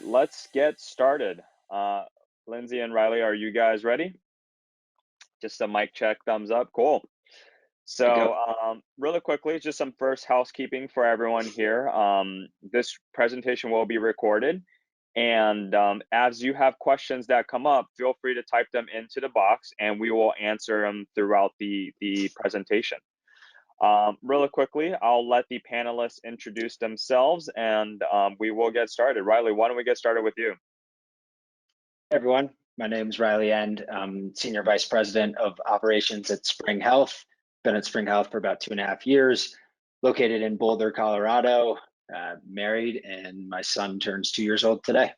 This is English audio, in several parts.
let's get started. Lindsay and Riley, are you guys ready? Just a mic check, thumbs up. Cool. Good to So, go. really quickly, just some first housekeeping for everyone here. This presentation will be recorded, and as you have questions that come up, feel free to type them into the box, and we will answer them throughout the presentation. Really quickly, I'll let the panelists introduce themselves, and we will get started. Riley, why don't we get started with you? Hey everyone, my name is Riley End. I'm Senior Vice President of Operations at Spring Health. Been at Spring Health for about 2.5 years, located in Boulder, Colorado, married, and my son turns 2 years old today.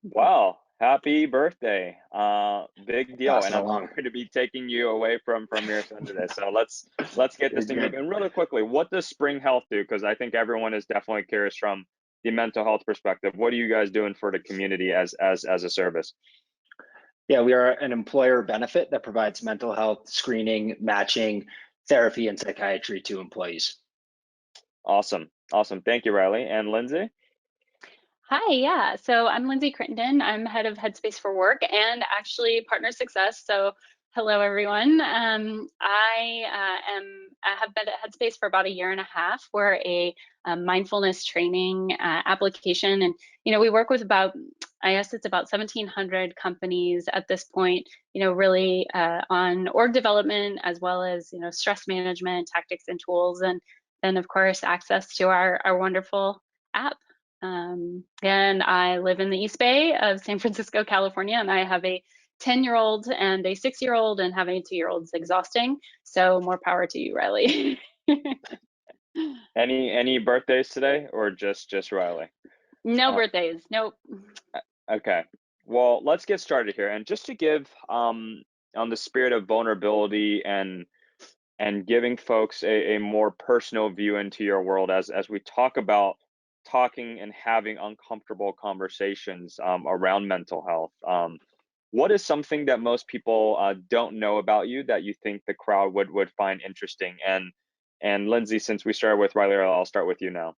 Wow, happy birthday. Big deal. Pass And it I'm along. sorry to be taking you away from your son today. So let's get You're this thing good. moving. And really quickly, what does Spring Health do? Because I think everyone is definitely curious from the mental health perspective. What are you guys doing for the community as a service? Yeah, we are an employer benefit that provides mental health screening, matching, therapy, and psychiatry to employees. Awesome. Awesome. Thank you, Riley. And Lindsay? Hi, yeah. So I'm Lindsay Crittendon. I'm head of Headspace for Work and actually partner success. So hello, everyone. I have been at Headspace for about 1.5 years. We're a mindfulness training application, and we work with about, I guess it's about 1,700 companies at this point. Really on org development as well as stress management tactics and tools, and then of course access to our wonderful app. And I live in the East Bay of San Francisco, California, and I have a 10-year-old and a 6-year-old, and having a 2-year-old is exhausting. So more power to you, Riley. Any birthdays today, or just Riley? No birthdays. Nope. Okay. Well, let's get started here. And just to give on the spirit of vulnerability and giving folks a more personal view into your world as we talk about talking and having uncomfortable conversations around mental health. What is something that most people don't know about you that you think the crowd would find interesting? And Lindsay, since we started with Riley, I'll start with you now.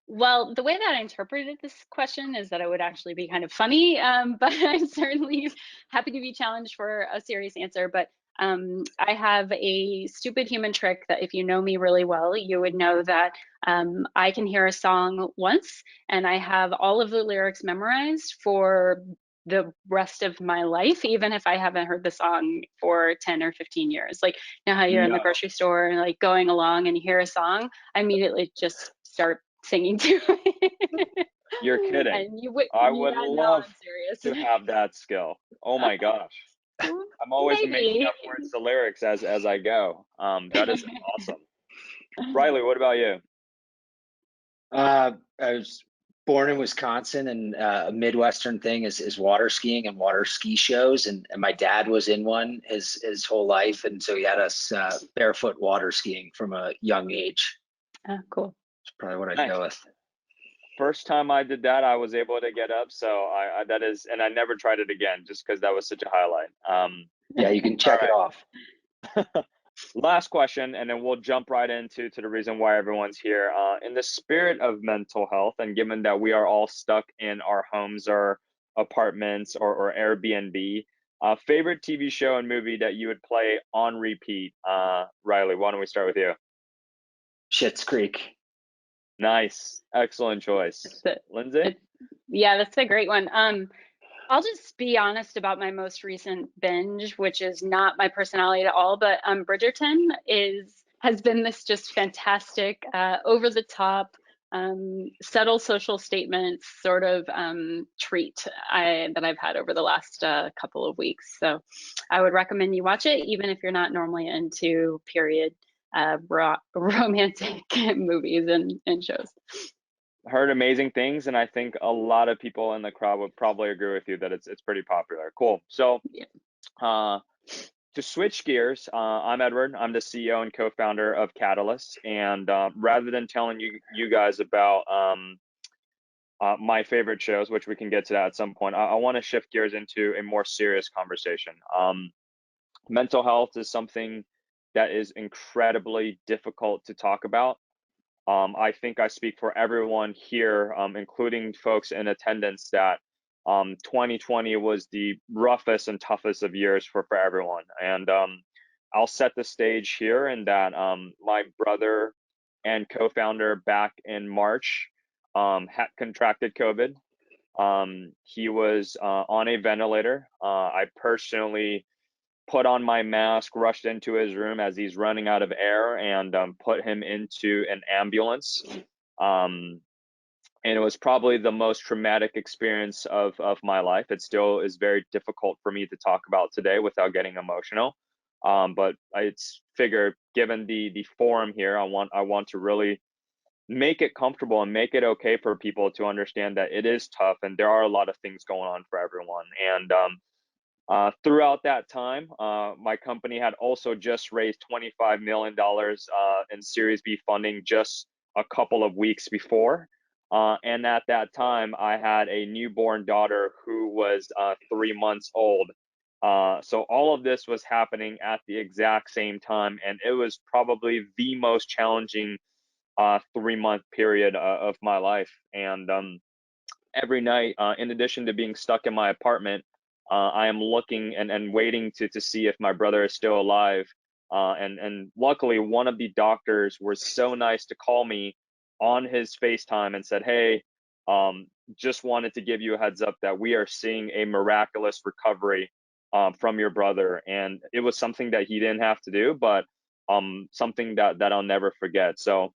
Well, the way that I interpreted this question is that it would actually be kind of funny, but I'm certainly happy to be challenged for a serious answer. But I have a stupid human trick that if you know me really well, you would know that I can hear a song once and I have all of the lyrics memorized for the rest of my life, even if I haven't heard the song for 10 or 15 years. Like, how you're in the grocery store and like going along and you hear a song, I immediately just start singing to it. You're kidding. And you would, I would no, love I'm serious. to have that skill. Oh my gosh. I'm always making Maybe. up words to lyrics as I go. That is awesome. Riley, what about you? I was born in Wisconsin, and a Midwestern thing is water skiing and water ski shows, and my dad was in one his whole life, and so he had us barefoot water skiing from a young age. Oh, cool. That's probably what I'd Nice. go with. First time I did that, I was able to get up. So I that is, and I never tried it again just because that was such a highlight. Yeah, you can check it off. Last question, and then we'll jump right into the reason why everyone's here. In the spirit of mental health, and given that we are all stuck in our homes or apartments or Airbnb, favorite TV show and movie that you would play on repeat? Riley, why don't we start with you? Schitt's Creek. Nice, excellent choice. Lindsay? Yeah, that's a great one. I'll just be honest about my most recent binge, which is not my personality at all, but Bridgerton has been this just fantastic, over the top, subtle social statements sort of treat that I've had over the last couple of weeks. So I would recommend you watch it, even if you're not normally into period romantic movies and shows. Heard amazing things, and I think a lot of people in the crowd would probably agree with you that it's pretty popular. Cool. So, to switch gears, I'm Edward. I'm the CEO and co-founder of Catalyst, and rather than telling you guys about my favorite shows, which we can get to that at some point, I want to shift gears into a more serious conversation. Mental health is something that is incredibly difficult to talk about. I think I speak for everyone here, including folks in attendance, that 2020 was the roughest and toughest of years for everyone. And I'll set the stage here in that my brother and co-founder back in March had contracted COVID. He was on a ventilator. I personally put on my mask, rushed into his room as he's running out of air, and put him into an ambulance. Um, and it was probably the most traumatic experience of my life. It still is very difficult for me to talk about today without getting emotional. But it's figured, given the forum here, I want to really make it comfortable and make it okay for people to understand that it is tough and there are a lot of things going on for everyone. And throughout that time, my company had also just raised $25 million in Series B funding just a couple of weeks before. And at that time, I had a newborn daughter who was 3 months old. So all of this was happening at the exact same time, and it was probably the most challenging 3 month period of my life. And every night, in addition to being stuck in my apartment, I am looking and waiting to see if my brother is still alive. And luckily, one of the doctors was so nice to call me on his FaceTime and said, "Hey, just wanted to give you a heads up that we are seeing a miraculous recovery from your brother." And it was something that he didn't have to do, but something that I'll never forget. So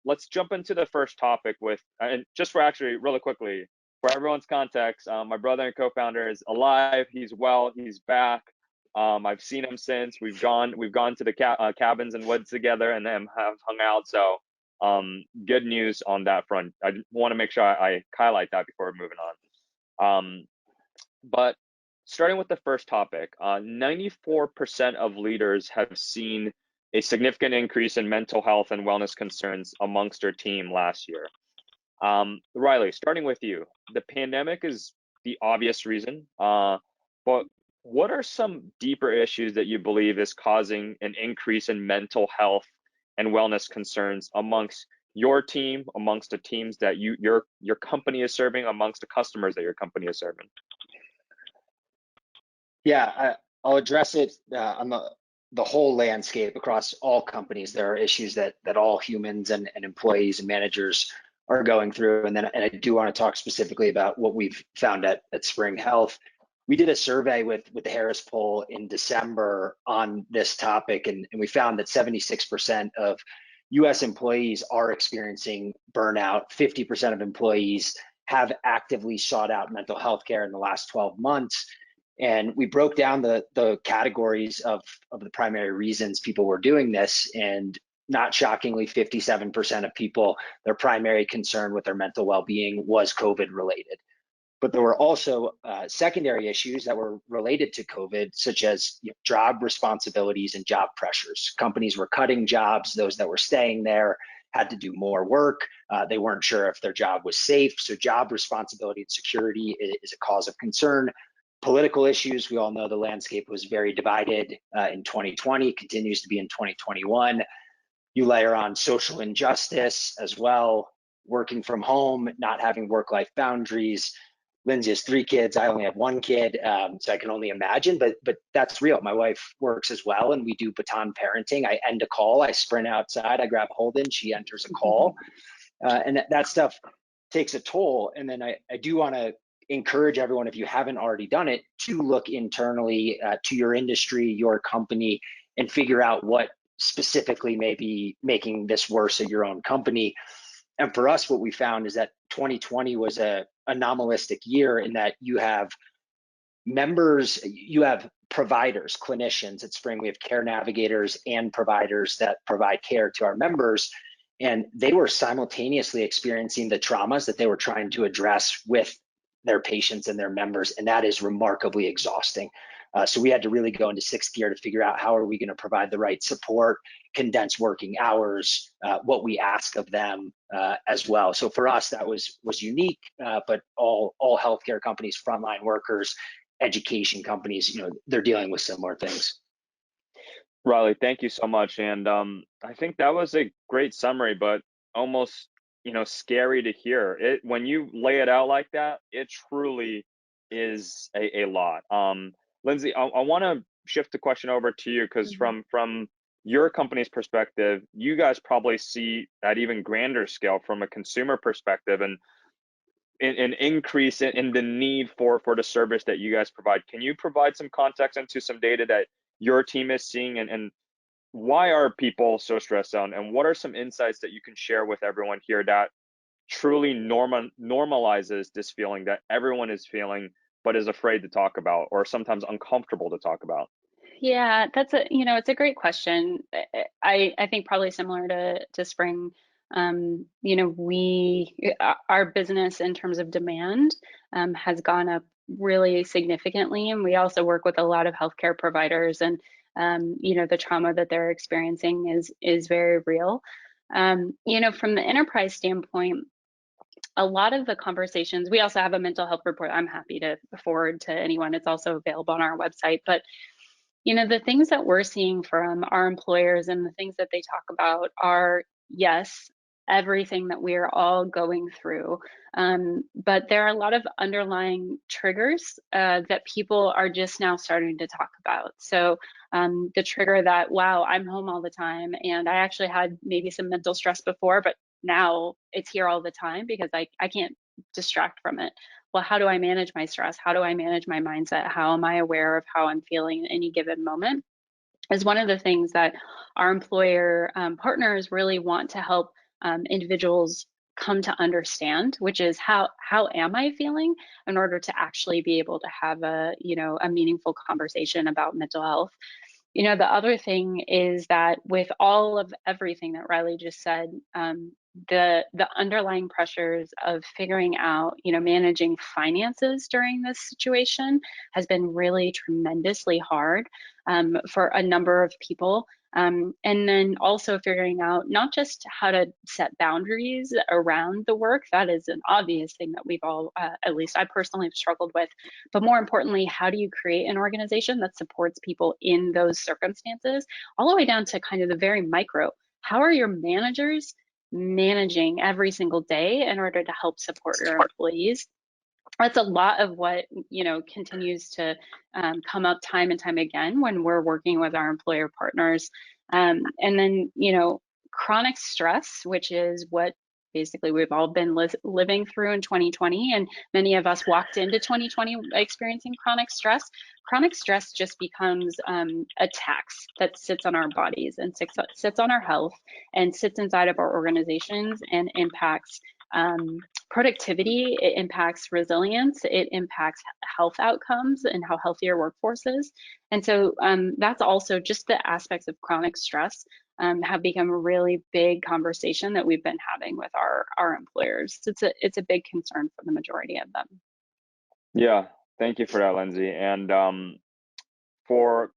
let's jump into the first topic with, and just for actually really quickly, for everyone's context, my brother and co-founder is alive. He's well. He's back. I've seen him since. We've gone to the cabins and woods together and then have hung out. So good news on that front. I want to make sure I highlight that before moving on. But starting with the first topic, 94% of leaders have seen a significant increase in mental health and wellness concerns amongst their team last year. Riley, starting with you, the pandemic is the obvious reason, but what are some deeper issues that you believe is causing an increase in mental health and wellness concerns amongst your team, amongst the teams that your company is serving, amongst the customers that your company is serving? Yeah, I'll address it on the whole landscape across all companies. There are issues that all humans and employees and managers are going through. And I do want to talk specifically about what we've found at Spring Health. We did a survey with the Harris poll in December on this topic, and we found that 76% of US employees are experiencing burnout. 50% of employees have actively sought out mental health care in the last 12 months. And we broke down the categories of the primary reasons people were doing this. And not shockingly, 57% of people, their primary concern with their mental well-being was COVID related. But there were also secondary issues that were related to COVID, such as job responsibilities and job pressures. Companies were cutting jobs. Those that were staying there had to do more work. They weren't sure if their job was safe. So job responsibility and security is a cause of concern. Political issues, we all know the landscape was very divided in 2020, continues to be in 2021. You layer on social injustice as well, working from home, not having work-life boundaries. Lindsay has 3 kids, I only have 1 kid, so I can only imagine, but that's real. My wife works as well, and we do baton parenting. I end a call, I sprint outside, I grab Holden, she enters a call, and that stuff takes a toll. And then I do want to encourage everyone, if you haven't already done it, to look internally to your industry, your company, and figure out what specifically may be making this worse at your own company. And for us, what we found is that 2020 was a anomalistic year in that you have members, you have providers, clinicians at Spring. We have care navigators and providers that provide care to our members. And they were simultaneously experiencing the traumas that they were trying to address with their patients and their members, and that is remarkably exhausting. So we had to really go into 6th gear to figure out how are we going to provide the right support, condense working hours, what we ask of them as well. So for us, that was unique, but all healthcare companies, frontline workers, education companies, they're dealing with similar things. Riley, thank you so much. And I think that was a great summary, but almost, scary to hear. It when you lay it out like that, it truly is a lot. Lindsay, I want to shift the question over to you because Mhm. from your company's perspective, you guys probably see at even grander scale from a consumer perspective and an increase in the need for the service that you guys provide. Can you provide some context into some data that your team is seeing and why are people so stressed out and what are some insights that you can share with everyone here that truly normalizes this feeling that everyone is feeling but is afraid to talk about or sometimes uncomfortable to talk about? Yeah, it's a great question. I think probably similar to Spring. Our business in terms of demand has gone up really significantly, and we also work with a lot of healthcare providers, and the trauma that they're experiencing is very real. From the enterprise standpoint, a lot of the conversations, we also have a mental health report I'm happy to forward to anyone. It's also available on our website. But the things that we're seeing from our employers and the things that they talk about are, yes, everything that we're all going through. But there are a lot of underlying triggers that people are just now starting to talk about. So the trigger that, wow, I'm home all the time and I actually had maybe some mental stress before, but now it's here all the time because I can't distract from it. Well, how do I manage my stress? How do I manage my mindset? How am I aware of how I'm feeling at any given moment? Is one of the things that our employer partners really want to help individuals come to understand, which is how am I feeling in order to actually be able to have a meaningful conversation about mental health. The other thing is that with all of everything that Riley just said, the underlying pressures of figuring out, managing finances during this situation has been really tremendously hard for a number of people. And then also figuring out not just how to set boundaries around the work, that is an obvious thing that we've all, at least I personally have struggled with, but more importantly, how do you create an organization that supports people in those circumstances, all the way down to kind of the very micro. How are your managers managing every single day in order to help support your employees? That's a lot of what continues to come up time and time again when we're working with our employer partners. And then chronic stress, which is what basically we've all been living through in 2020, and many of us walked into 2020 experiencing chronic stress. Chronic stress just becomes a tax that sits on our bodies and sits on our health and sits inside of our organizations and impacts productivity, it impacts resilience, it impacts health outcomes and how healthy your workforce is. And so that's also just the aspects of chronic stress have become a really big conversation that we've been having with our employers. It's a big concern for the majority of them. Yeah, thank you for that, Lindsay. And for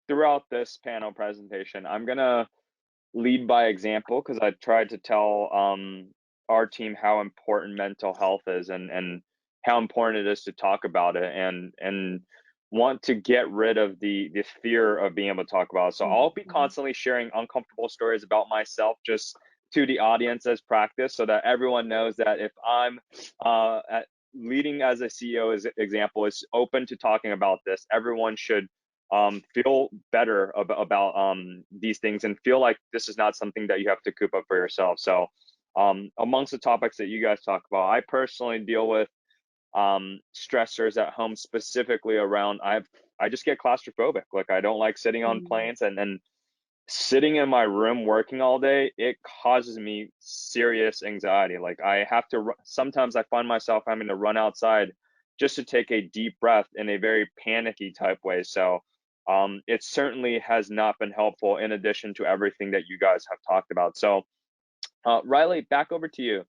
throughout this panel presentation, I'm gonna lead by example because I tried to tell our team how important mental health is and how important it is to talk about it and want to get rid of the fear of being able to talk about it. So I'll be Mhm. constantly sharing uncomfortable stories about myself just to the audience as practice so that everyone knows that if I'm leading as a CEO as example is open to talking about this, everyone should feel better about these things and feel like this is not something that you have to coop up for yourself. So, amongst the topics that you guys talk about, I personally deal with stressors at home, specifically around I just get claustrophobic. Like I don't like sitting on Mhm. planes and sitting in my room working all day. It causes me serious anxiety. Like I have to. Sometimes I find myself having to run outside just to take a deep breath in a very panicky type way. So it certainly has not been helpful in addition to everything that you guys have talked about. So Riley, back over to you.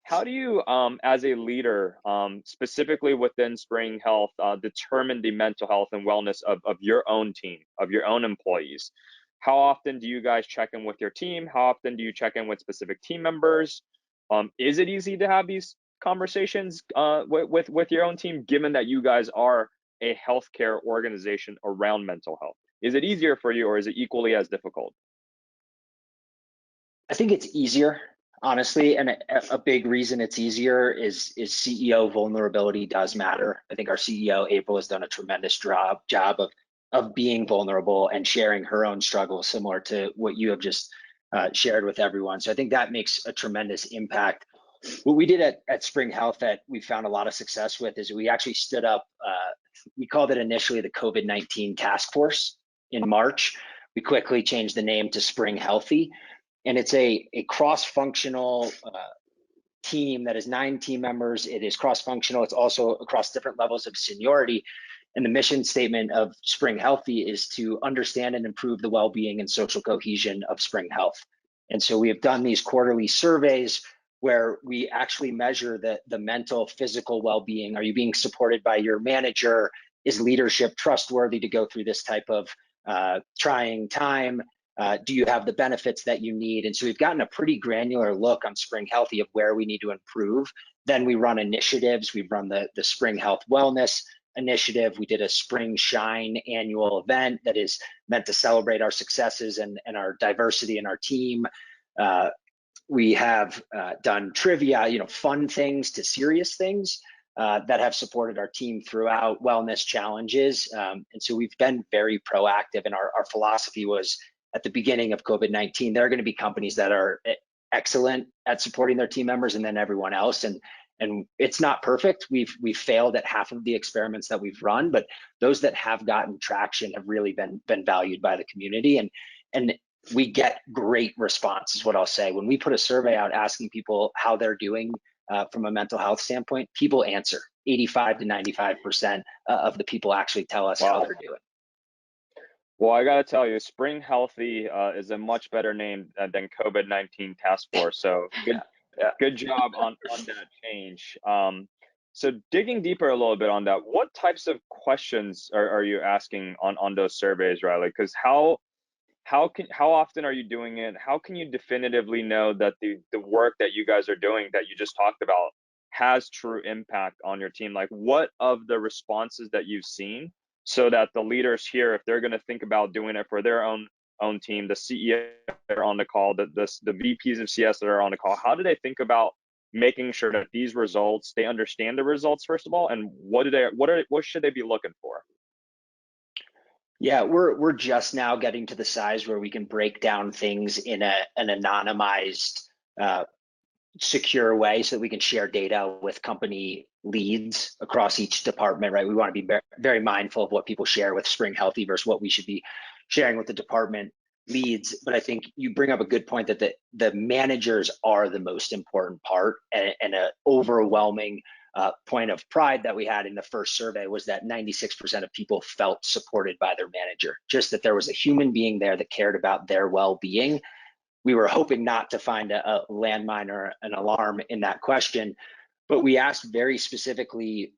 How do you, as a leader, specifically within Spring Health, determine the mental health and wellness of your own team, of your own employees? How often do you guys check in with your team? How often do you check in with specific team members? Is it easy to have these conversations with your own team, given that you guys are a healthcare organization around mental health? Is it easier for you, or is it equally as difficult? I think it's easier, honestly, and a big reason it's easier is CEO vulnerability does matter. I think our CEO April has done a tremendous job of being vulnerable and sharing her own struggles, similar to what you have just shared with everyone. So I think that makes a tremendous impact. What we did at Spring Health that we found a lot of success with is we actually stood up, we called it initially the COVID-19 task force in March. We quickly changed the name to Spring Healthy. And it's a cross-functional team that is 9 team members. It is cross-functional. It's also across different levels of seniority. And the mission statement of Spring Healthy is to understand and improve the well-being and social cohesion of Spring Health. And so we have done these quarterly surveys where we actually measure the mental, physical well-being. Are you being supported by your manager? Is leadership trustworthy to go through this type of trying time? Do you have the benefits that you need? And so we've gotten a pretty granular look on Spring Healthy of where we need to improve. Then we run initiatives. We've run the Spring Health Wellness Initiative. We did a Spring Shine annual event that is meant to celebrate our successes and our diversity in our team. We have done trivia, fun things to serious things that have supported our team throughout wellness challenges. And so we've been very proactive, and our philosophy was, at the beginning of COVID-19, there are going to be companies that are excellent at supporting their team members, and then everyone else. And it's not perfect. We've failed at half of the experiments that we've run, but those that have gotten traction have really been valued by the community. And we get great response, is what I'll say. When we put a survey out asking people how they're doing from a mental health standpoint, people answer. 85 to 95% of the people actually tell us how they're doing. Well, I gotta tell you, Spring Healthy is a much better name than COVID-19 Task Force. So good job on that change. So digging deeper a little bit on that, what types of questions are you asking on those surveys, Riley? Because how often are you doing it? How can you definitively know that the work that you guys are doing, that you just talked about, has true impact on your team? Like, what of the responses that you've seen, so that the leaders here, if they're going to think about doing it for their own team, the CEO that are on the call, the VPs of CS that are on the call, how do they think about making sure that these results, they understand the results first of all, and what should they be looking for? Yeah, we're just now getting to the size where we can break down things in an anonymized, secure way, so that we can share data with company leads across each department, right? We want to be very mindful of what people share with Spring Healthy versus what we should be sharing with the department leads. But I think you bring up a good point that the managers are the most important part, and an overwhelming point of pride that we had in the first survey was that 96% of people felt supported by their manager, just that there was a human being there that cared about their well-being. We were hoping not to find a landmine or an alarm in that question, but we asked very specifically,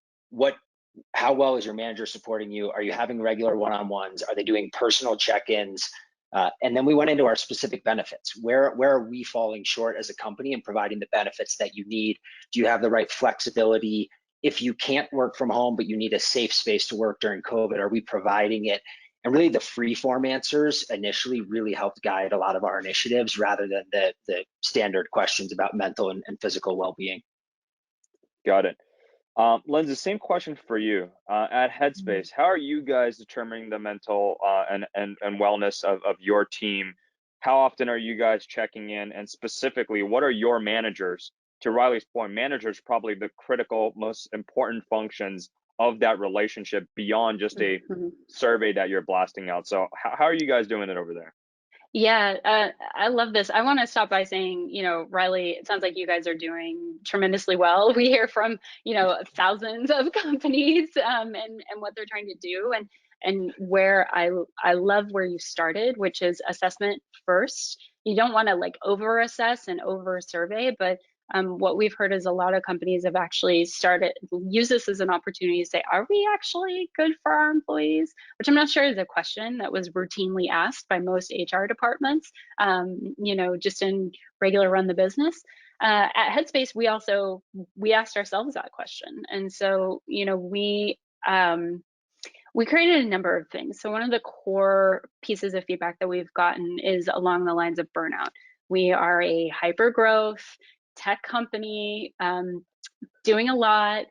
how well is your manager supporting you? Are you having regular one-on-ones? Are they doing personal check-ins? And then we went into our specific benefits. Where are we falling short as a company in providing the benefits that you need? Do you have the right flexibility? If you can't work from home, but you need a safe space to work during COVID, are we providing it? And really, the free-form answers initially really helped guide a lot of our initiatives, rather than the standard questions about mental and physical well-being. Got it. Lindsay, same question for you. At Headspace, how are you guys determining the mental and wellness of your team? How often are you guys checking in? And specifically, what are your managers? To Riley's point, managers probably the critical, most important functions of that relationship beyond just a survey that you're blasting out. So how are you guys doing it over there? Yeah, I love this. I want to stop by saying, Riley, it sounds like you guys are doing tremendously well. We hear from, thousands of companies and what they're trying to do, and where I love where you started, which is assessment first. You don't want to over assess and over survey, but what we've heard is a lot of companies have actually use this as an opportunity to say, are we actually good for our employees? Which I'm not sure is a question that was routinely asked by most HR departments, just in regular run the business. At Headspace, we asked ourselves that question. And so, we We created a number of things. So one of the core pieces of feedback that we've gotten is along the lines of burnout. We are a hyper growth tech company, doing a lot,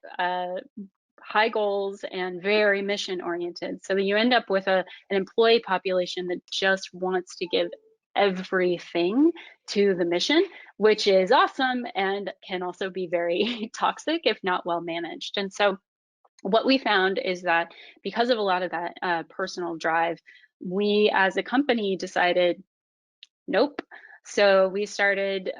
high goals, and very mission oriented. So you end up with an employee population that just wants to give everything to the mission, which is awesome and can also be very toxic if not well managed. And so what we found is that because of a lot of that personal drive, we as a company decided, nope. So we started,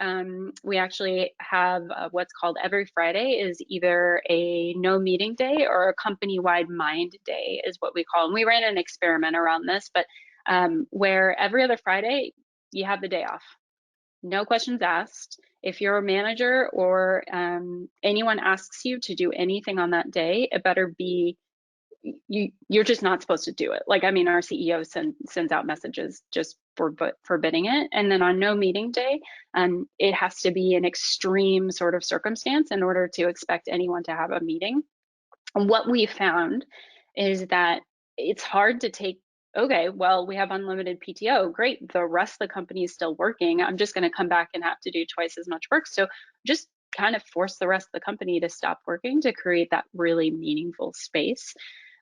we actually have what's called every Friday is either a no meeting day or a company-wide mind day is what we call. And we ran an experiment around this, but where every other Friday, you have the day off. No questions asked. If you're a manager or anyone asks you to do anything on that day, it better be you're just not supposed to do it. Like, I mean, our CEO sends out messages just forbidding it. And then on no meeting day, it has to be an extreme sort of circumstance in order to expect anyone to have a meeting. And what we found is that it's hard to take, okay, well, we have unlimited PTO. Great. The rest of the company is still working. I'm just going to come back and have to do twice as much work. So just kind of force the rest of the company to stop working to create that really meaningful space.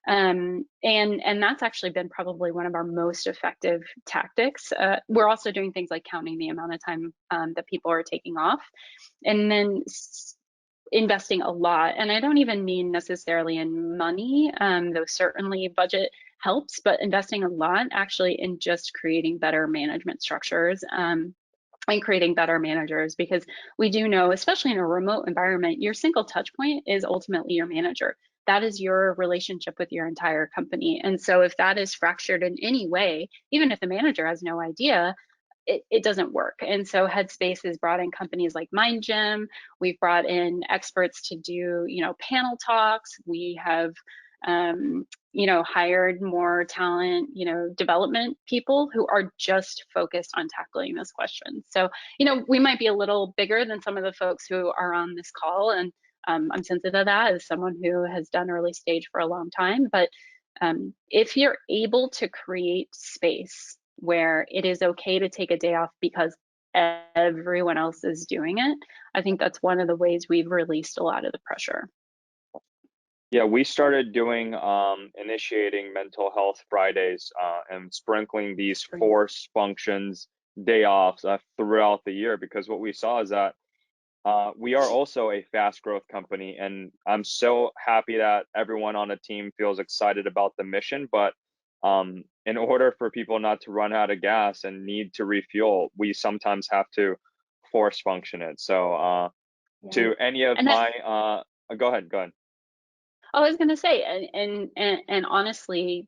And that's actually been probably one of our most effective tactics. We're also doing things like counting the amount of time that people are taking off, and then investing a lot. And I don't even mean necessarily in money, though certainly budget helps, but investing a lot actually in just creating better management structures. And creating better managers, because we do know, especially in a remote environment, your single touch point is ultimately your manager. That is your relationship with your entire company. And so if that is fractured in any way, even if the manager has no idea, it doesn't work. And so Headspace has brought in companies like Mind Gym. We've brought in experts to do, panel talks. We have, hired more talent, development people who are just focused on tackling this question. So, we might be a little bigger than some of the folks who are on this call, and I'm sensitive to that as someone who has done early stage for a long time. But if you're able to create space where it is okay to take a day off because everyone else is doing it, I think that's one of the ways we've released a lot of the pressure. Yeah, we started doing initiating mental health Fridays and sprinkling these force functions day offs throughout the year, because what we saw is that we are also a fast growth company, and I'm so happy that everyone on the team feels excited about the mission. But in order for people not to run out of gas and need to refuel, we sometimes have to force function it. So to any of my, go ahead. I was going to say, and honestly,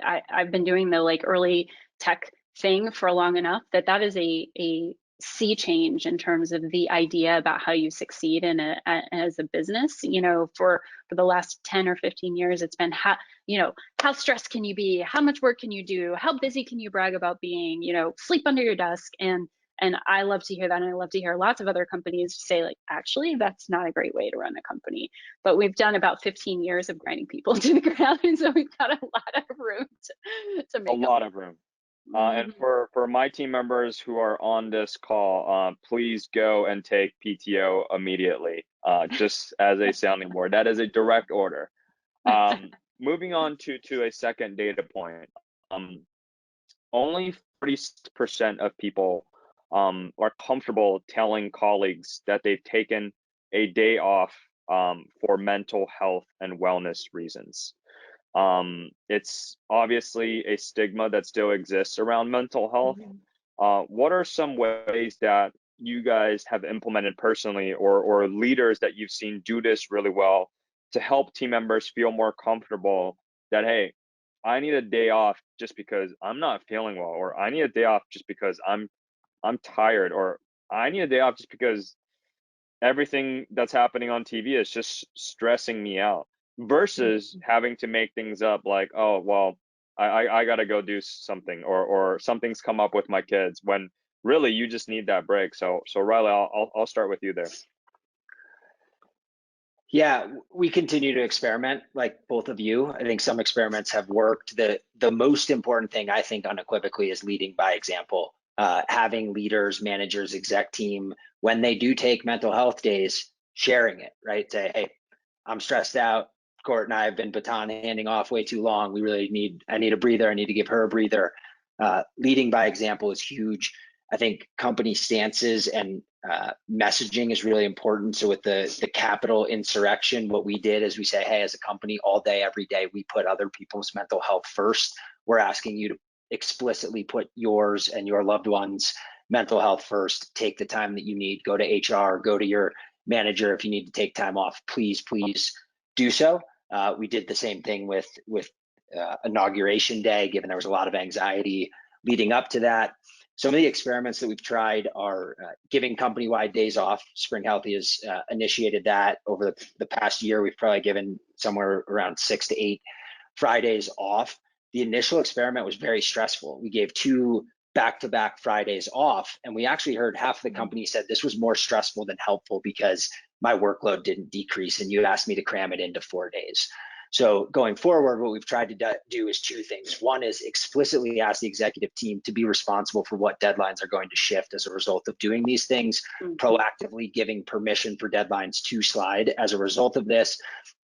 I've been doing the early tech thing for long enough that is a sea change in terms of the idea about how you succeed as a business. For the last 10 or 15 years, it's been how stressed can you be? How much work can you do? How busy can you brag about being? Sleep under your desk. And I love to hear that. And I love to hear lots of other companies say, actually, that's not a great way to run a company. But we've done about 15 years of grinding people to the ground. And so we've got a lot of room to make a lot of room. And for my team members who are on this call, please go and take PTO immediately, just as a sounding board. That is a direct order. Moving on to a second data point. Only 30% of people are comfortable telling colleagues that they've taken a day off for mental health and wellness reasons. It's obviously a stigma that still exists around mental health. What are some ways that you guys have implemented personally, or leaders that you've seen do this really well, to help team members feel more comfortable that, hey, I need a day off just because I'm not feeling well, or I need a day off just because I'm tired, or I need a day off just because everything that's happening on TV is just stressing me out, versus having to make things up like, oh, well, I gotta go do something, or something's come up with my kids, when really you just need that break. So Riley, I'll start with you there. Yeah, we continue to experiment like both of you. I think some experiments have worked. The most important thing, I think, unequivocally, is leading by example. Having leaders, managers, exec team, when they do take mental health days, sharing it, right? Say, hey, I'm stressed out. Court and I have been baton handing off way too long. I need a breather. I need to give her a breather. Leading by example is huge. I think company stances and messaging is really important. So with the capital insurrection, what we did is we say, hey, as a company, all day, every day, we put other people's mental health first. We're asking you to explicitly put yours and your loved ones' mental health first. Take the time that you need. Go to HR, go to your manager if you need to take time off. Please do so. We did the same thing with inauguration day, given there was a lot of anxiety leading up to that. Some of the experiments that we've tried are giving company-wide days off. Spring Healthy has initiated that over the past year. We've probably given somewhere around 6 to 8 Fridays off. The initial experiment was very stressful. We gave 2 back-to-back Fridays off, and we actually heard half of the company said this was more stressful than helpful because my workload didn't decrease and you asked me to cram it into 4 days. So going forward, what we've tried to do is 2 things. One is explicitly ask the executive team to be responsible for what deadlines are going to shift as a result of doing these things, proactively giving permission for deadlines to slide as a result of this.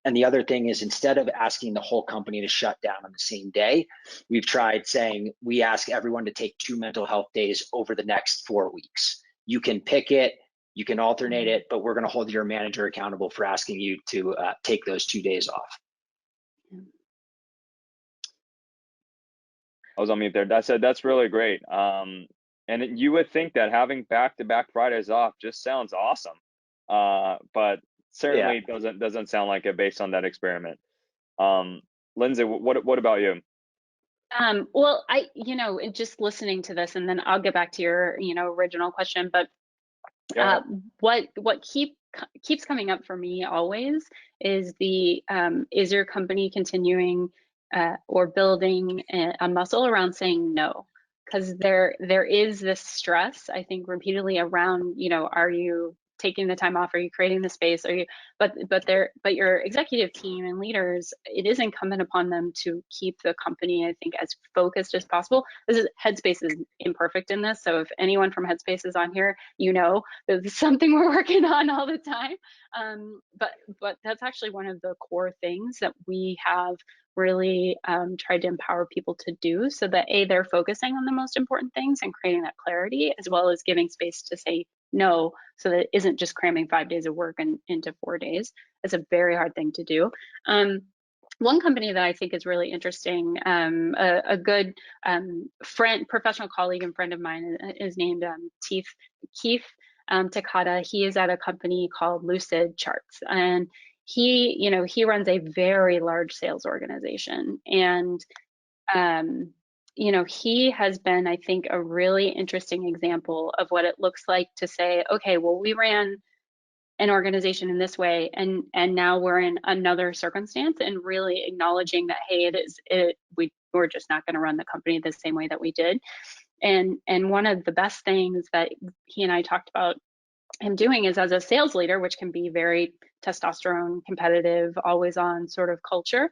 And the other thing is, instead of asking the whole company to shut down on the same day, we've tried saying we ask everyone to take 2 mental health days over the next 4 weeks. You can pick it, you can alternate it, but we're going to hold your manager accountable for asking you to take those 2 days off. I was on mute there. That's really great. And you would think that having back-to-back Fridays off just sounds awesome, but certainly doesn't sound like it based on that experiment. Lindsay, what about you? Well, just listening to this, and then I'll get back to your, original question, but what keeps coming up for me always is is your company continuing or building a muscle around saying no? Because there is this stress, I think, repeatedly around, are you taking the time off? Are you creating the space? Are you, but your executive team and leaders, it is incumbent upon them to keep the company, I think, as focused as possible. Headspace is imperfect in this. So if anyone from Headspace is on here, it's something we're working on all the time. But that's actually one of the core things that we have really tried to empower people to do, so that they're focusing on the most important things and creating that clarity, as well as giving space to say no, so that it isn't just cramming 5 days of work into 4 days. It's a very hard thing to do. One company that I think is really interesting, a good friend, professional colleague and friend of mine is named Keith Takata. He is at a company called Lucid Charts, and he runs a very large sales organization. And he has been, I think, a really interesting example of what it looks like to say, okay, well, we ran an organization in this way, and now we're in another circumstance, and really acknowledging that, hey, we're just not going to run the company the same way that we did. And one of the best things that he and I talked about him doing is, as a sales leader, which can be very testosterone, competitive, always on sort of culture,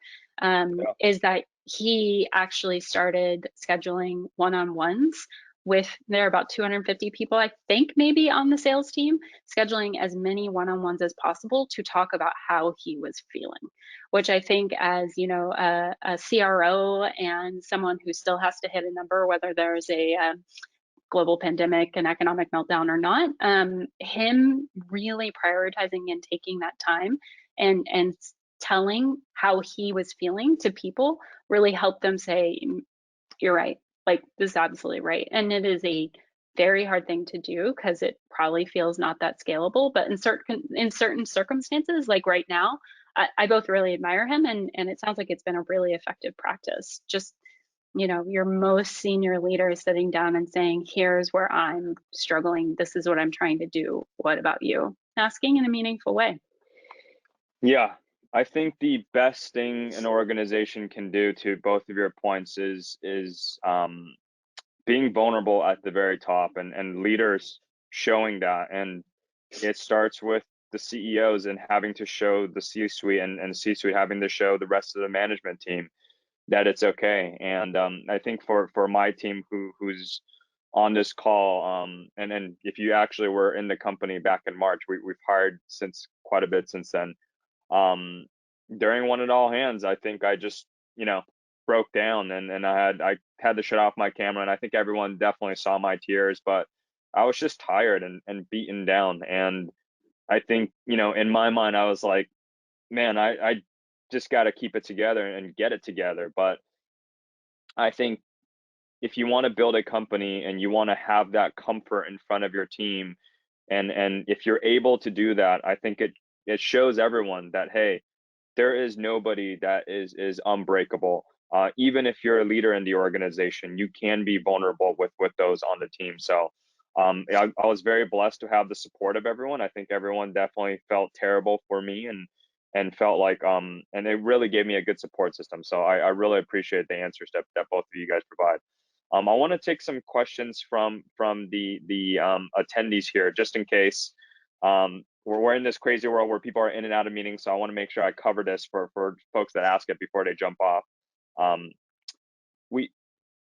is that he actually started scheduling one-on-ones with, there are about 250 people, I think, maybe on the sales team, scheduling as many one-on-ones as possible to talk about how he was feeling, which I think, as a CRO and someone who still has to hit a number, whether there's a global pandemic and economic meltdown or not, him really prioritizing and taking that time and telling how he was feeling to people really helped them say, you're right, like, this is absolutely right. And it is a very hard thing to do, because it probably feels not that scalable, but in certain circumstances, like right now, I both really admire him, and it sounds like it's been a really effective practice. Just your most senior leader sitting down and saying, here's where I'm struggling, this is what I'm trying to do, what about you? Asking in a meaningful way. Yeah, I think the best thing an organization can do, to both of your points, is being vulnerable at the very top, and leaders showing that. And it starts with the CEOs and having to show the C-suite and C-suite having to show the rest of the management team that it's okay. And I think for my team who's on this call, and then if you actually were in the company back in March, we've hired since quite a bit since then. During one and all hands, I think I just, broke down and I had to shut off my camera, and I think everyone definitely saw my tears, but I was just tired and beaten down. And I think, in my mind, I was like, man, I just got to keep it together and get it together. But I think if you want to build a company and you want to have that comfort in front of your team, and if you're able to do that, I think it shows everyone that, hey, there is nobody that is unbreakable. Even if you're a leader in the organization, you can be vulnerable with those on the team. So I was very blessed to have the support of everyone. I think everyone definitely felt terrible for me and felt like and it really gave me a good support system. So I really appreciate the answers that both of you guys provide. I want to take some questions from the attendees here, just in case. We're in this crazy world where people are in and out of meetings, so I want to make sure I cover this for folks that ask it before they jump off.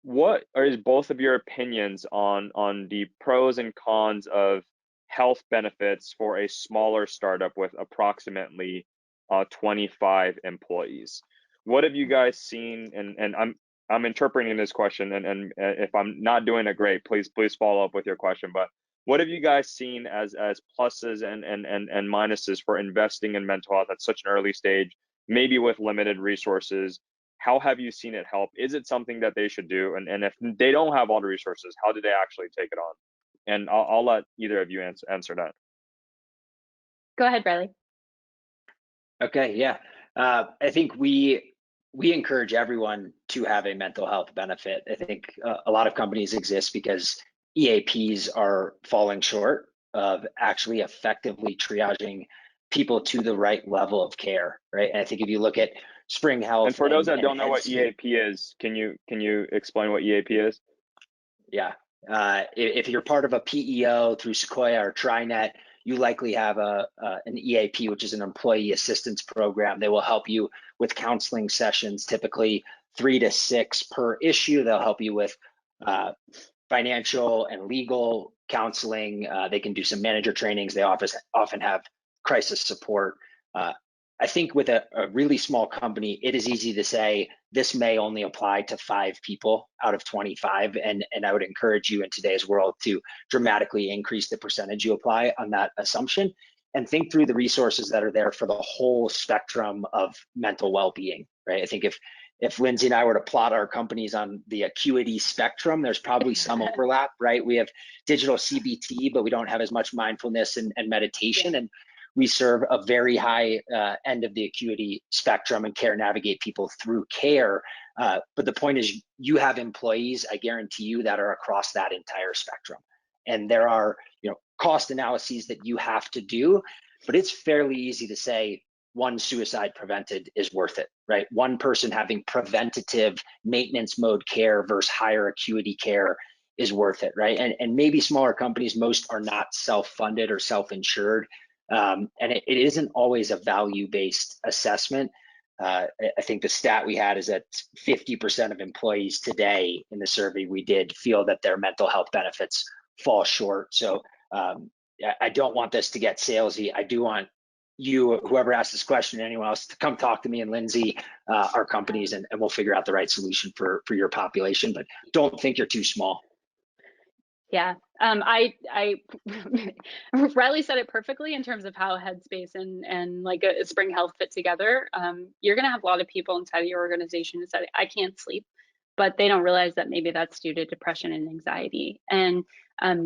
What is both of your opinions on the pros and cons of health benefits for a smaller startup with approximately 25 employees? What have you guys seen? And I'm interpreting this question, and if I'm not doing it great, please follow up with your question. But what have you guys seen as pluses and minuses for investing in mental health at such an early stage, maybe with limited resources? How have you seen it help? Is it something that they should do? And if they don't have all the resources, how do they actually take it on? And I'll let either of you answer that. Go ahead, Riley. Okay, yeah. I think we encourage everyone to have a mental health benefit. I think a lot of companies exist because EAPs are falling short of actually effectively triaging people to the right level of care, right? And I think if you look at Spring Health, and for those that don't know what Headspace, EAP is, can you explain what EAP is? Yeah, if you're part of a PEO through Sequoia or TriNet, you likely have an EAP, which is an employee assistance program. They will help you with counseling sessions, typically 3 to 6 per issue. They'll help you with financial and legal counseling. They can do some manager trainings. They often have crisis support. I think with a really small company, it is easy to say this may only apply to 5 people out of 25. And I would encourage you in today's world to dramatically increase the percentage you apply on that assumption and think through the resources that are there for the whole spectrum of mental well-being, right? I think if Lindsay and I were to plot our companies on the acuity spectrum, there's probably some overlap, right? We have digital CBT, but we don't have as much mindfulness and meditation. And we serve a very high end of the acuity spectrum and care navigate people through care. But the point is, you have employees, I guarantee you, that are across that entire spectrum. And there are, cost analyses that you have to do, but it's fairly easy to say one suicide prevented is worth it, right? One person having preventative maintenance mode care versus higher acuity care is worth it, right? And maybe smaller companies, most are not self-funded or self-insured. And it isn't always a value-based assessment. I think the stat we had is that 50% of employees today in the survey we did feel that their mental health benefits fall short. So I don't want this to get salesy. I do want you, whoever asked this question, and anyone else, to come talk to me and Lindsay, our companies, and we'll figure out the right solution for your population. But don't think you're too small. Yeah, Riley said it perfectly in terms of how Headspace and like a Spring Health fit together. You're gonna have a lot of people inside of your organization who say, I can't sleep, but they don't realize that maybe that's due to depression and anxiety. And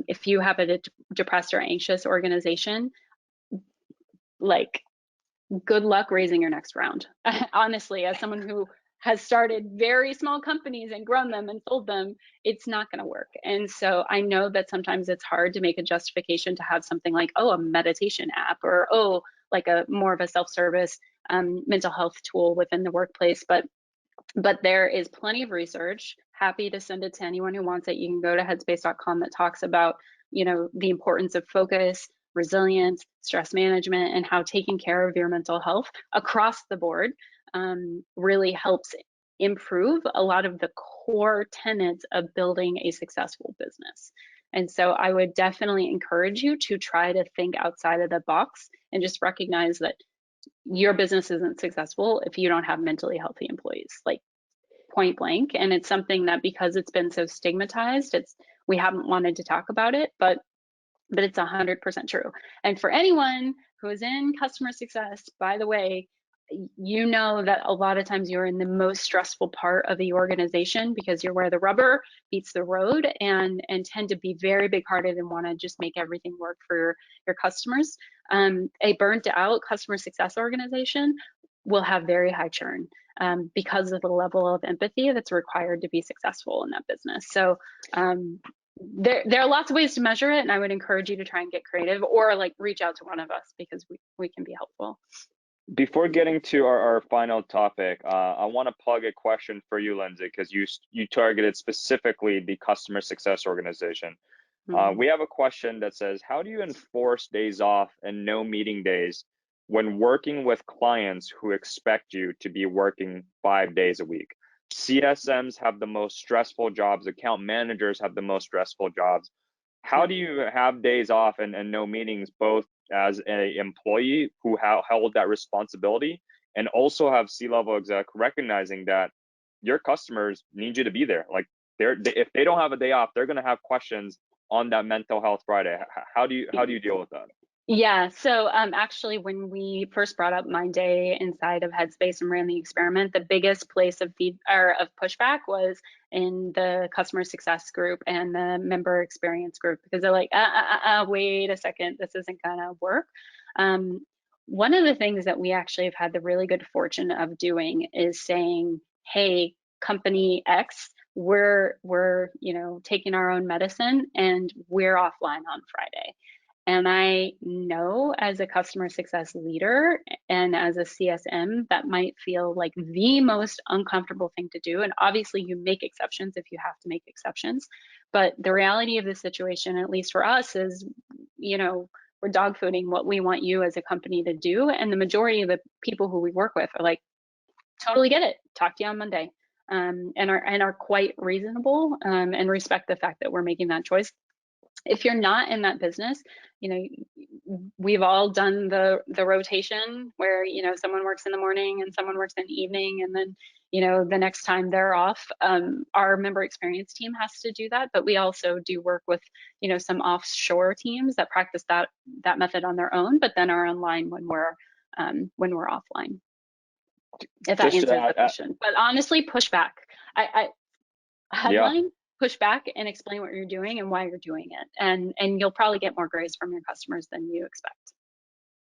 if you have a depressed or anxious organization, like, good luck raising your next round. Honestly, as someone who has started very small companies and grown them and sold them, it's not going to work. And so I know that sometimes it's hard to make a justification to have something like, oh, a meditation app, or, oh, like a more of a self-service mental health tool within the workplace. But there is plenty of research. Happy to send it to anyone who wants it. You can go to headspace.com that talks about, the importance of focus, resilience, stress management, and how taking care of your mental health across the board really helps improve a lot of the core tenets of building a successful business. And so I would definitely encourage you to try to think outside of the box and just recognize that your business isn't successful if you don't have mentally healthy employees, like point blank. And it's something that, because it's been so stigmatized, we haven't wanted to talk about it, but it's 100% true. And for anyone who is in customer success, by the way, you know that a lot of times you're in the most stressful part of the organization because you're where the rubber meets the road, and tend to be very big hearted and want to just make everything work for your customers. A burnt out customer success organization will have very high churn because of the level of empathy that's required to be successful in that business. So there are lots of ways to measure it, and I would encourage you to try and get creative, or like reach out to one of us because we can be helpful. Before getting to our final topic, I want to plug a question for you, Lindsay, because you targeted specifically the customer success organization. We have a question that says, how do you enforce days off and no meeting days when working with clients who expect you to be working 5 days a week? CSMs have the most stressful jobs, account managers have the most stressful jobs. How do you have days off and no meetings, both as an employee who held that responsibility, and also have C-level exec recognizing that your customers need you to be there? Like, if they don't have a day off, they're going to have questions on that mental health Friday. How do you deal with that? Yeah, so actually, when we first brought up Mind Day inside of Headspace and ran the experiment, the biggest place of pushback was in the customer success group and the member experience group, because they're like, wait a second, this isn't gonna work. One of the things that we actually have had the really good fortune of doing is saying, hey, company X, we're taking our own medicine and we're offline on Friday. And I know, as a customer success leader and as a CSM, that might feel like the most uncomfortable thing to do. And obviously you make exceptions if you have to make exceptions. But the reality of the situation, at least for us, is, we're dog fooding what we want you as a company to do. And the majority of the people who we work with are like, totally get it, talk to you on Monday, and are quite reasonable, and respect the fact that we're making that choice. If you're not in that business, we've all done the rotation where, someone works in the morning and someone works in the evening, and then, the next time they're off, our member experience team has to do that. But we also do work with, some offshore teams that practice that method on their own, but then are online when we're offline. If that answers the question. But honestly, push back. Headline. Push back and explain what you're doing and why you're doing it, and you'll probably get more grace from your customers than you expect.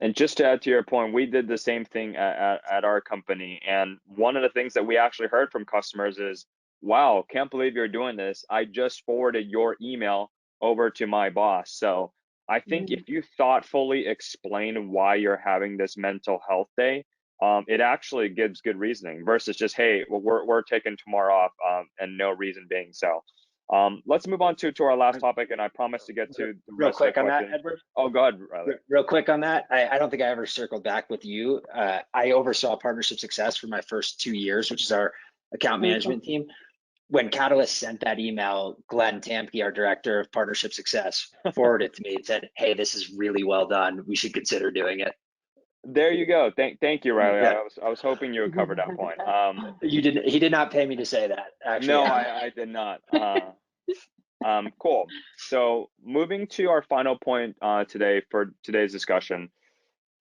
And just to add to your point, we did the same thing at our company, and one of the things that we actually heard from customers is, wow, can't believe you're doing this. I just forwarded your email over to my boss. So I think if you thoughtfully explain why you're having this mental health day, it actually gives good reasoning versus just, hey, well, we're taking tomorrow off, and no reason being. So let's move on to our last topic, and I promise to get to the real quick on that, Edward. Oh, go ahead, Riley. Real quick on that, I don't think I ever circled back with you. I oversaw partnership success for my first 2 years, which is our account management team. When Catalyst sent that email, Glenn Tamke, our director of partnership success, forwarded it to me and said, hey, this is really well done. We should consider doing it. There you go. Thank you, Riley. Yeah. I was hoping you would cover that point. He did not pay me to say that, actually. No, I did not. Cool. So moving to our final point today for today's discussion,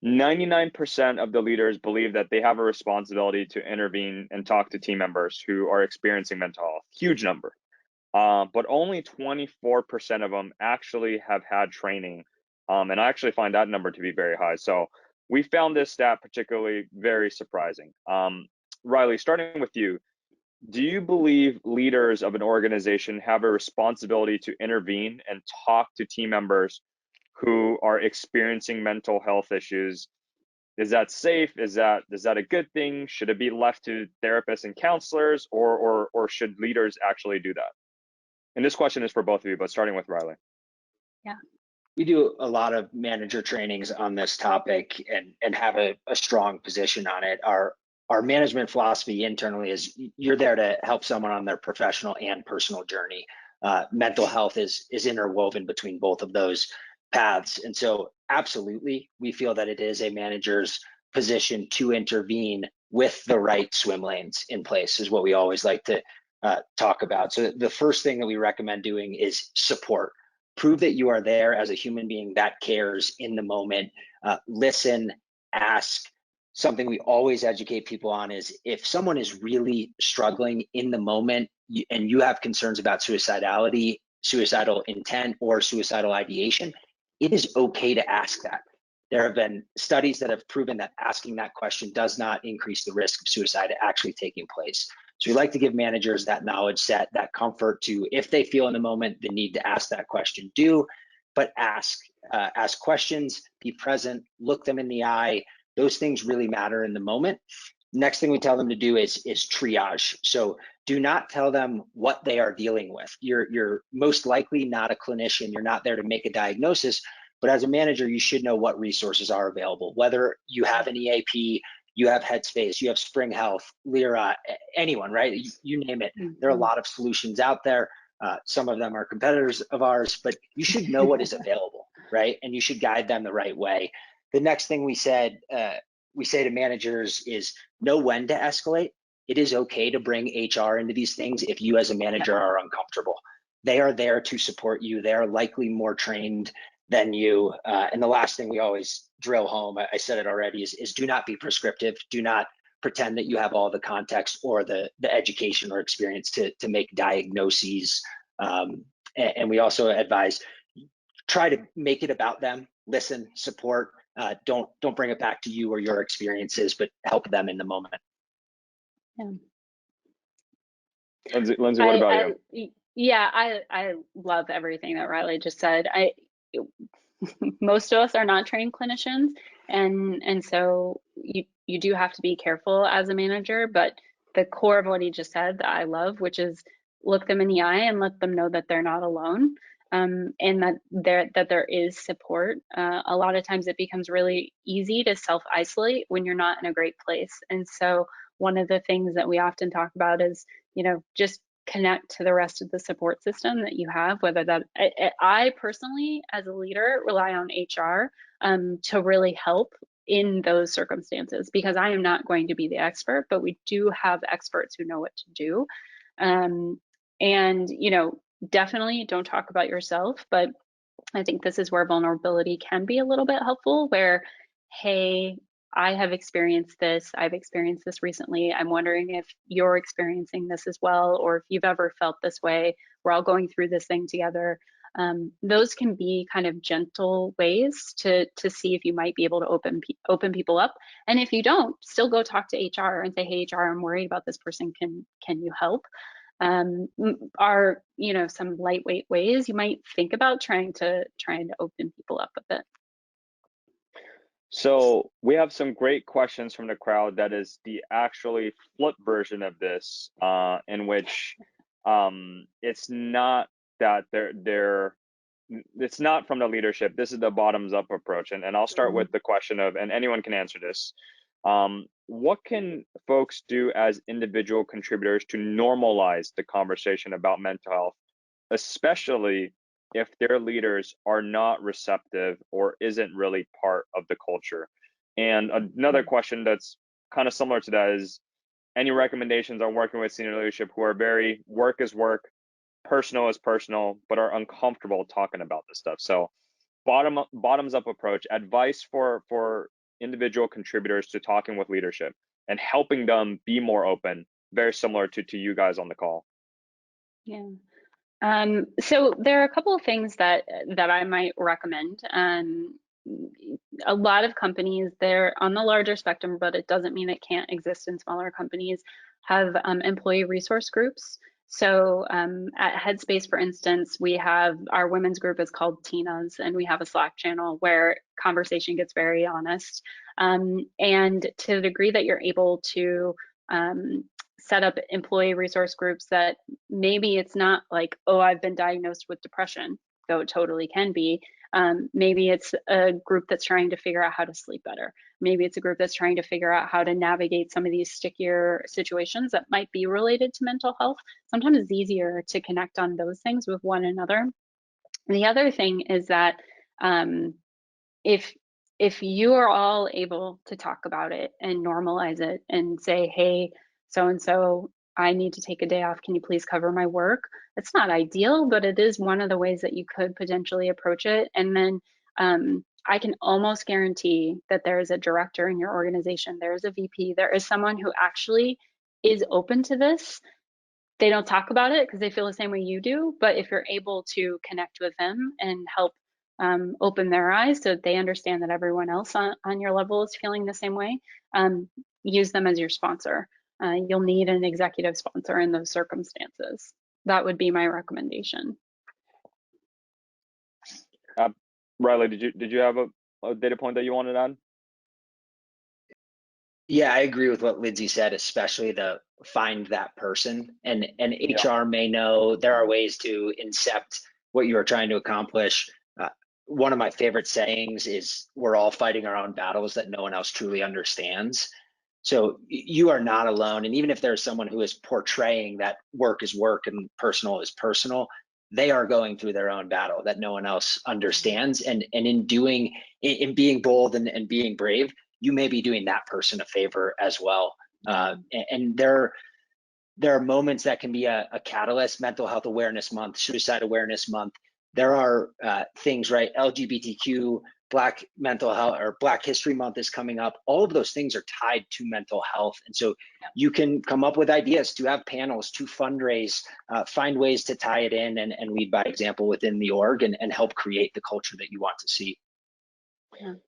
99% of the leaders believe that they have a responsibility to intervene and talk to team members who are experiencing mental health. Huge number. But only 24% of them actually have had training. And I actually find that number to be very high. So we found this stat particularly very surprising. Riley, starting with you, do you believe leaders of an organization have a responsibility to intervene and talk to team members who are experiencing mental health issues? Is that safe? Is that a good thing? Should it be left to therapists and counselors, or should leaders actually do that? And this question is for both of you, but starting with Riley. Yeah. We do a lot of manager trainings on this topic and have a strong position on it. Our management philosophy internally is you're there to help someone on their professional and personal journey. Mental health is interwoven between both of those paths. And so absolutely, we feel that it is a manager's position to intervene with the right swim lanes in place, is what we always like to talk about. So the first thing that we recommend doing is support. Prove that you are there as a human being that cares in the moment. Listen, ask. Something we always educate people on is if someone is really struggling in the moment and you have concerns about suicidality, suicidal intent, or suicidal ideation, it is okay to ask that. There have been studies that have proven that asking that question does not increase the risk of suicide actually taking place. So we like to give managers that knowledge set, that comfort to, if they feel in the moment the need to ask that question, but ask questions, be present, look them in the eye. Those things really matter in the moment. Next thing we tell them to do is triage. So do not tell them what they are dealing with. You're most likely not a clinician. You're not there to make a diagnosis, but as a manager, you should know what resources are available, whether you have an EAP, you have Headspace, you have Spring Health, Lyra, anyone, right? You name it. There are a lot of solutions out there. Some of them are competitors of ours, but you should know what is available, right? And you should guide them the right way. The next thing we say to managers is know when to escalate. It is okay to bring HR into these things if you as a manager are uncomfortable. They are there to support you. They are likely more trained than you. And the last thing we always drill home, I said it already, is do not be prescriptive. Do not pretend that you have all the context or the education or experience to make diagnoses. And we also advise, try to make it about them. Listen, support. Don't bring it back to you or your experiences, but help them in the moment. Yeah. Lindsay, what about you? Yeah, I love everything that Riley just said. Most of us are not trained clinicians, and so you do have to be careful as a manager, but the core of what he just said that I love, which is look them in the eye and let them know that they're not alone, and that there is support. A lot of times it becomes really easy to self-isolate when you're not in a great place. And so one of the things that we often talk about is, just connect to the rest of the support system that you have, whether that I personally, as a leader, rely on HR to really help in those circumstances, because I am not going to be the expert, but we do have experts who know what to do. And, definitely don't talk about yourself, but I think this is where vulnerability can be a little bit helpful, where, hey, I have experienced this. I've experienced this recently. I'm wondering if you're experiencing this as well, or if you've ever felt this way. We're all going through this thing together. Those can be kind of gentle ways to see if you might be able to open people up. And if you don't, still go talk to HR and say, hey, HR, I'm worried about this person. Can you help? Are some lightweight ways you might think about trying to open people up a bit. So we have some great questions from the crowd that is the actually flip version of this, in which it's not that it's not from the leadership. This is the bottoms up approach. And I'll start with the question of, and anyone can answer this. What can folks do as individual contributors to normalize the conversation about mental health, especially if their leaders are not receptive or isn't really part of the culture? And another question that's kind of similar to that is, any recommendations on working with senior leadership who are very work is work, personal is personal, but are uncomfortable talking about this stuff? So bottoms up approach, advice for individual contributors to talking with leadership and helping them be more open, very similar to you guys on the call. Yeah. So there are a couple of things that I might recommend. A lot of companies, they're on the larger spectrum, but it doesn't mean it can't exist in smaller companies, have employee resource groups. So at Headspace, for instance, we have our women's group is called Tina's, and we have a Slack channel where conversation gets very honest. And to the degree that you're able to set up employee resource groups, that maybe it's not like, oh, I've been diagnosed with depression, though it totally can be, Maybe it's a group that's trying to figure out how to sleep better. Maybe it's a group that's trying to figure out how to navigate some of these stickier situations that might be related to mental health. Sometimes it's easier to connect on those things with one another. The other thing is that if you are all able to talk about it and normalize it and say, hey, so and so, I need to take a day off, can you please cover my work? It's not ideal, but it is one of the ways that you could potentially approach it. And then I can almost guarantee that there is a director in your organization, there is a VP, there is someone who actually is open to this. They don't talk about it because they feel the same way you do, but if you're able to connect with them and help open their eyes so that they understand that everyone else on your level is feeling the same way, use them as your sponsor. You'll need an executive sponsor in those circumstances. That would be my recommendation. Riley, did you have a data point that you wanted on? Yeah, I agree with what Lindsay said, especially the find that person. And HR may know there are ways to incept what you are trying to accomplish. One of my favorite sayings is, we're all fighting our own battles that no one else truly understands. So you are not alone. And even if there's someone who is portraying that work is work and personal is personal, they are going through their own battle that no one else understands. And in being bold and being brave, you may be doing that person a favor as well. And there are moments that can be a catalyst. Mental Health Awareness Month, Suicide Awareness Month. There are things, right? LGBTQ, Black mental health, or Black History Month is coming up. All of those things are tied to mental health. And so you can come up with ideas to have panels, to fundraise, find ways to tie it in and lead by example within the org and help create the culture that you want to see.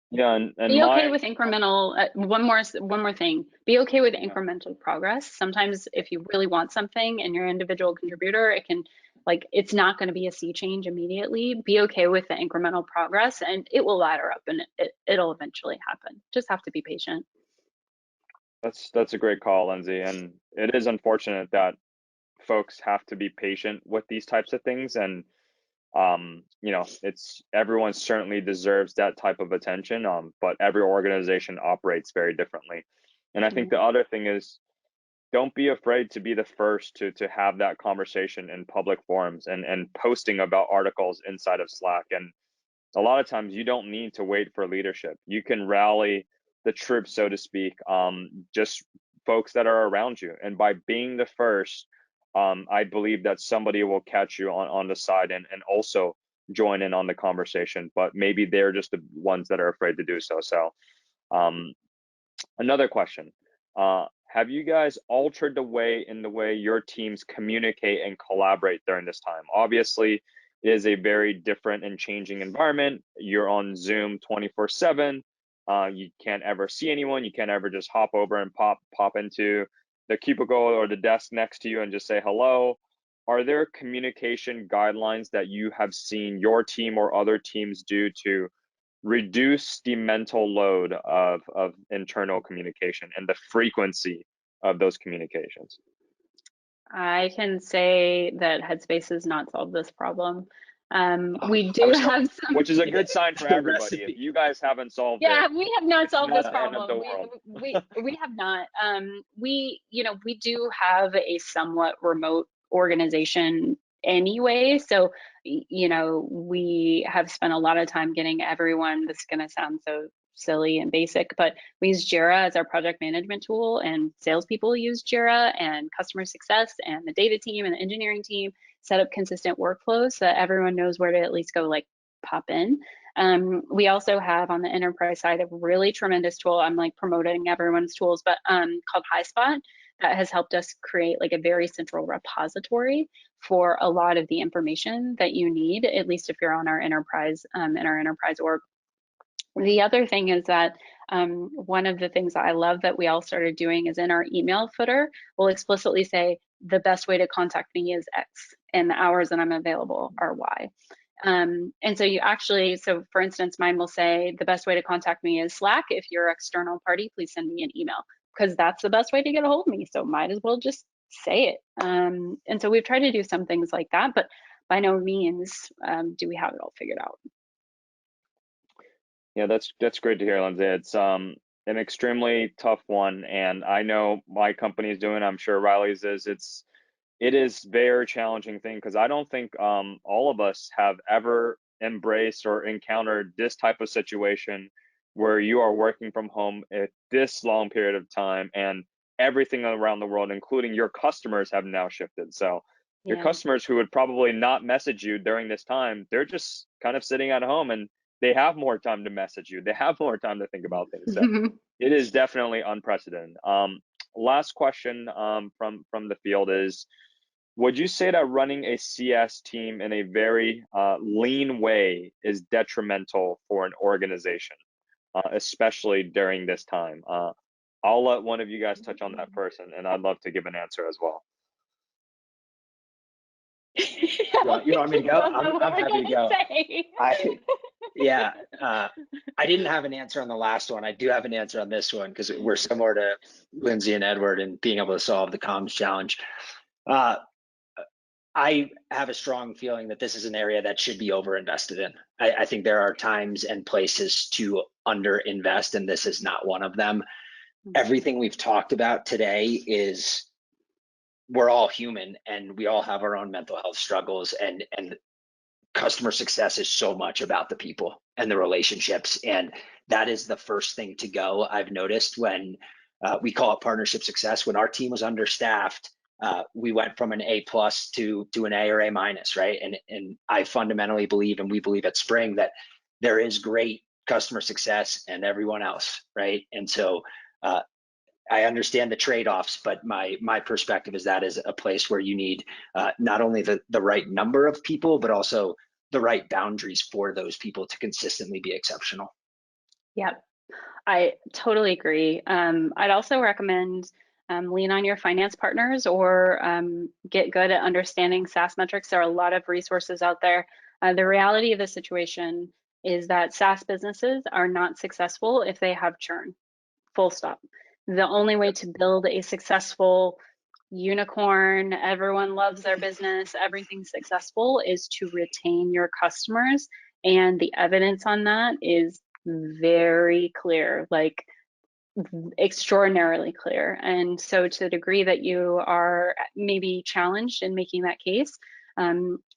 Yeah, and be okay with incremental. One more thing. Be okay with incremental progress. Sometimes, if you really want something and you're an individual contributor, it can, like, it's not going to be a sea change immediately. Be okay with the incremental progress, and it will ladder up, and it'll eventually happen. Just have to be patient. That's a great call, Lindsay, and it is unfortunate that folks have to be patient with these types of things, and it's everyone certainly deserves that type of attention, but every organization operates very differently. And I think the other thing is, don't be afraid to be the first to have that conversation in public forums and posting about articles inside of Slack. And a lot of times you don't need to wait for leadership. You can rally the troops, so to speak, just folks that are around you. And by being the first, I believe that somebody will catch you on the side and also join in on the conversation, but maybe they're just the ones that are afraid to do so. So another question, have you guys altered the way your teams communicate and collaborate during this time? Obviously, it is a very different and changing environment. You're on Zoom 24/7. You can't ever see anyone. You can't ever just hop over and pop into the cubicle or the desk next to you and just say hello. Are there communication guidelines that you have seen your team or other teams do to reduce the mental load of internal communication and the frequency of those communications? I can say that Headspace has not solved this problem. We do have some, which is a good sign for everybody. If you guys haven't solved it, we have not solved this problem. We have not. We do have a somewhat remote organization anyway, so we have spent a lot of time getting everyone. This is going to sound so silly and basic, but we use Jira as our project management tool, and salespeople use Jira, and customer success and the data team and the engineering team set up consistent workflows so that everyone knows where to at least go, like, pop in. We also have on the enterprise side a really tremendous tool. I'm like promoting everyone's tools, but called HighSpot, that has helped us create like a very central repository for a lot of the information that you need, at least if you're on our enterprise in our enterprise org. The other thing is that one of the things that I love that we all started doing is in our email footer, we'll explicitly say the best way to contact me is X and the hours that I'm available are Y. And so you actually, so for instance, mine will say the best way to contact me is Slack. If you're an external party, please send me an email, because that's the best way to get a hold of me. So might as well just say it. And so we've tried to do some things like that, but by no means do we have it all figured out. Yeah, that's great to hear, Lindsay. It's an extremely tough one, and I know my company is doing. I'm sure Riley's is. It is very challenging thing because I don't think all of us have ever embraced or encountered this type of situation where you are working from home at this long period of time and everything around the world, including your customers, have now shifted. So your Yeah. customers who would probably not message you during this time, they're just kind of sitting at home and they have more time to message you. They have more time to think about things. So it is definitely unprecedented. Last question from the field is, would you say that running a CS team in a very lean way is detrimental for an organization, especially during this time? I'll let one of you guys touch on that first, and I'd love to give an answer as well. You want me to go? I'm happy to go. Yeah, I didn't have an answer on the last one. I do have an answer on this one because we're similar to Lindsay and Edward in being able to solve the comms challenge. I have a strong feeling that this is an area that should be overinvested in. I think there are times and places to underinvest, and this is not one of them. Everything we've talked about today is, we're all human and we all have our own mental health struggles, and customer success is so much about the people and the relationships, and that is the first thing to go. I've noticed when we call it partnership success, when our team was understaffed, we went from an A+ to an A or A-, right? And I fundamentally believe, and we believe at Spring, that there is great customer success and everyone else, right? And so I understand the trade-offs, but my perspective is that is a place where you need not only the right number of people, but also the right boundaries for those people to consistently be exceptional. Yep, I totally agree. I'd also recommend lean on your finance partners, or get good at understanding SaaS metrics. There are a lot of resources out there. The reality of the situation is that SaaS businesses are not successful if they have churn, full stop. The only way to build a successful unicorn, everyone loves their business, everything's successful, is to retain your customers. And the evidence on that is very clear, like extraordinarily clear. And so to the degree that you are maybe challenged in making that case,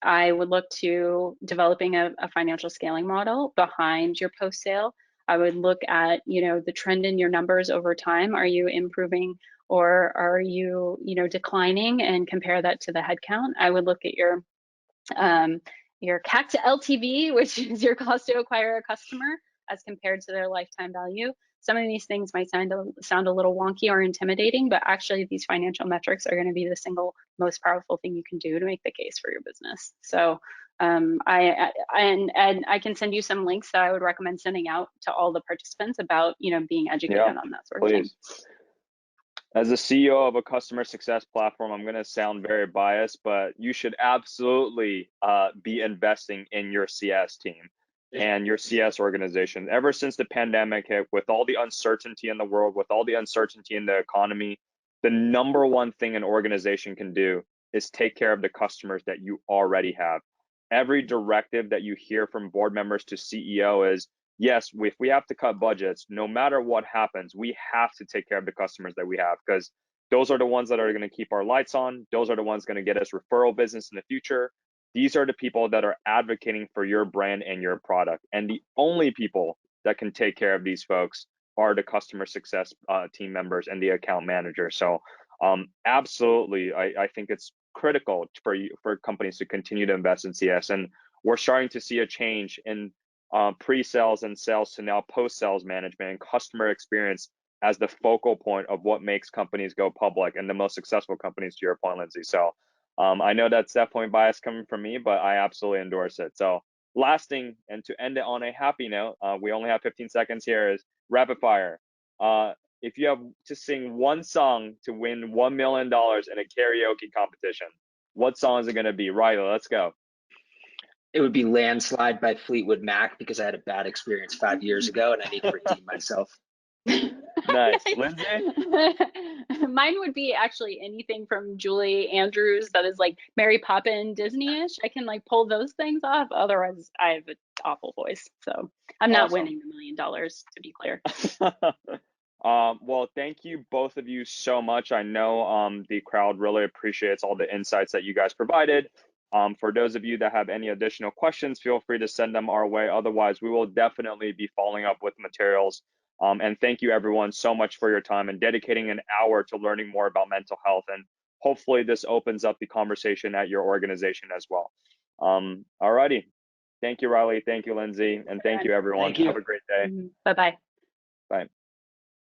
I would look to developing a financial scaling model behind your post-sale. I would look at, the trend in your numbers over time. Are you improving, or are you, declining, and compare that to the headcount? I would look at your CAC to LTV, which is your cost to acquire a customer as compared to their lifetime value. Some of these things might sound a little wonky or intimidating, but actually these financial metrics are going to be the single most powerful thing you can do to make the case for your business. So I can send you some links that I would recommend sending out to all the participants about, being educated on that sort of thing. As the CEO of a customer success platform, I'm going to sound very biased, but you should absolutely be investing in your CS team and your CS organization. Ever since the pandemic hit, with all the uncertainty in the world, with all the uncertainty in the economy, the number one thing an organization can do is take care of the customers that you already have. Every directive that you hear from board members to CEO is, yes, if we have to cut budgets, no matter what happens, we have to take care of the customers that we have, because those are the ones that are going to keep our lights on. Those are the ones going to get us referral business in the future. These are the people that are advocating for your brand and your product. And the only people that can take care of these folks are the customer success team members and the account manager. So absolutely, I think it's critical for companies to continue to invest in CS. And we're starting to see a change in pre-sales and sales to now post-sales management and customer experience as the focal point of what makes companies go public and the most successful companies, to your point, Lindsay. So I know that's definitely bias coming from me, but I absolutely endorse it. So last thing, and to end it on a happy note, we only have 15 seconds here, is rapid fire. If you have to sing one song to win $1 million in a karaoke competition, what song is it going to be? Riley, let's go. It would be Landslide by Fleetwood Mac, because I had a bad experience 5 years ago and I need to redeem myself. Nice. Lindsay? Mine would be actually anything from Julie Andrews that is like Mary Poppins Disney-ish. I can like pull those things off. Otherwise, I have an awful voice. So I'm not Awesome. winning the $1 million, to be clear. Well, thank you both of you so much. I know the crowd really appreciates all the insights that you guys provided. For those of you that have any additional questions, feel free to send them our way. Otherwise, we will definitely be following up with materials. And thank you everyone so much for your time and dedicating an hour to learning more about mental health. And hopefully this opens up the conversation at your organization as well. Alrighty. Thank you, Riley. Thank you, Lindsay. And thank you, everyone. Thank you. Have a great day. Bye-bye. Bye.